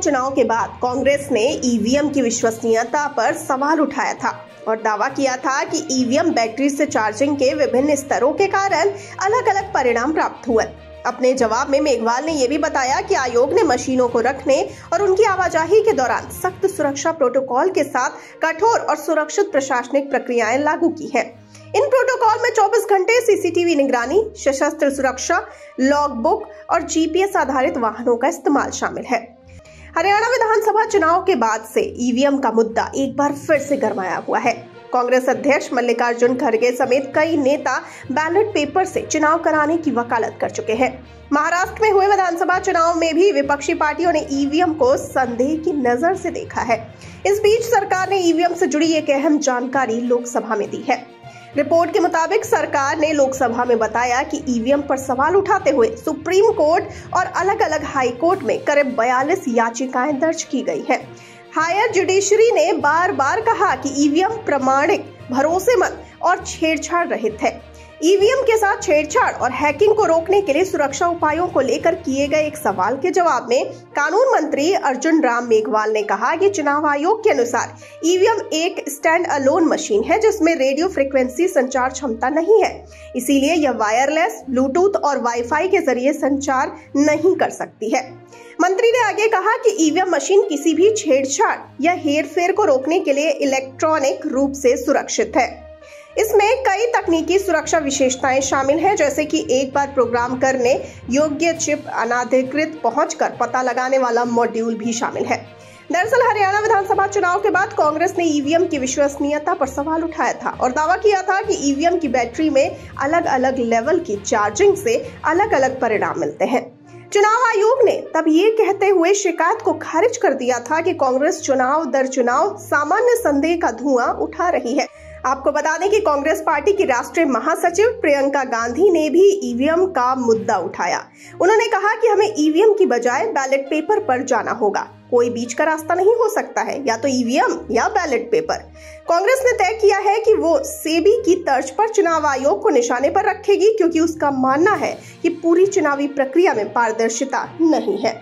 चुनाव के बाद कांग्रेस ने ईवीएम की विश्वसनीयता पर सवाल उठाया था और दावा किया था कि ईवीएम बैटरी से चार्जिंग के विभिन्न स्तरों के कारण अलग अलग परिणाम प्राप्त हुए। अपने जवाब में मेघवाल ने यह भी बताया कि आयोग ने मशीनों को रखने और उनकी आवाजाही के दौरान सख्त सुरक्षा प्रोटोकॉल के साथ कठोर और सुरक्षित प्रशासनिक प्रक्रियाएं लागू की हैं। इन प्रोटोकॉल में 24 घंटे सीसीटीवी निगरानी, सशस्त्र सुरक्षा, लॉग बुक और जीपीएस आधारित वाहनों का इस्तेमाल शामिल है। हरियाणा विधानसभा चुनाव के बाद से ईवीएम का मुद्दा एक बार फिर से गरमाया हुआ है। कांग्रेस अध्यक्ष मल्लिकार्जुन खड़गे समेत कई नेता बैलेट पेपर से चुनाव कराने की वकालत कर चुके हैं। महाराष्ट्र में हुए विधानसभा चुनाव में भी विपक्षी पार्टियों ने ईवीएम को संदेह की नजर से देखा है। इस बीच सरकार ने ईवीएम से जुड़ी एक अहम जानकारी लोकसभा में दी है। रिपोर्ट के मुताबिक सरकार ने लोकसभा में बताया कि ईवीएम पर सवाल उठाते हुए सुप्रीम कोर्ट और अलग अलग हाई कोर्ट में करीब 42 याचिकाएं दर्ज की गई हैं। हायर जुडिशरी ने बार बार कहा कि ईवीएम प्रामाणिक, भरोसेमंद और छेड़छाड़ रहित है। ईवीएम के साथ छेड़छाड़ और हैकिंग को रोकने के लिए सुरक्षा उपायों को लेकर किए गए एक सवाल के जवाब में कानून मंत्री अर्जुन राम मेघवाल ने कहा कि चुनाव आयोग के अनुसार ईवीएम एक स्टैंड अलोन मशीन है जिसमें रेडियो फ्रीक्वेंसी संचार क्षमता नहीं है, इसीलिए यह वायरलेस, ब्लूटूथ और वाईफाई के जरिए संचार नहीं कर सकती है। मंत्री ने आगे कहा कि ईवीएम मशीन किसी भी छेड़छाड़ या हेरफेर को रोकने के लिए इलेक्ट्रॉनिक रूप से सुरक्षित है। इसमें कई तकनीकी सुरक्षा विशेषताएं शामिल हैं, जैसे कि एक बार प्रोग्राम करने योग्य चिप, अनाधिकृत पहुंच कर पता लगाने वाला मॉड्यूल भी शामिल है। दरअसल हरियाणा विधानसभा चुनाव के बाद कांग्रेस ने ईवीएम की विश्वसनीयता पर सवाल उठाया था और दावा किया था कि ईवीएम की बैटरी में अलग अलग लेवल की चार्जिंग से अलग अलग परिणाम मिलते हैं। चुनाव आयोग ने तब ये कहते हुए शिकायत को खारिज कर दिया था कि कांग्रेस चुनाव दर चुनाव सामान्य संदेह का धुआं उठा रही है। आपको बता दें कि कांग्रेस पार्टी की राष्ट्रीय महासचिव प्रियंका गांधी ने भी ईवीएम का मुद्दा उठाया। उन्होंने कहा कि हमें ईवीएम की बजाय बैलेट पेपर पर जाना होगा, कोई बीच का रास्ता नहीं हो सकता है, या तो ईवीएम या बैलेट पेपर। कांग्रेस ने तय किया है कि वो सेबी की तर्ज पर चुनाव आयोग को निशाने पर रखेगी, क्योंकि उसका मानना है कि पूरी चुनावी प्रक्रिया में पारदर्शिता नहीं है।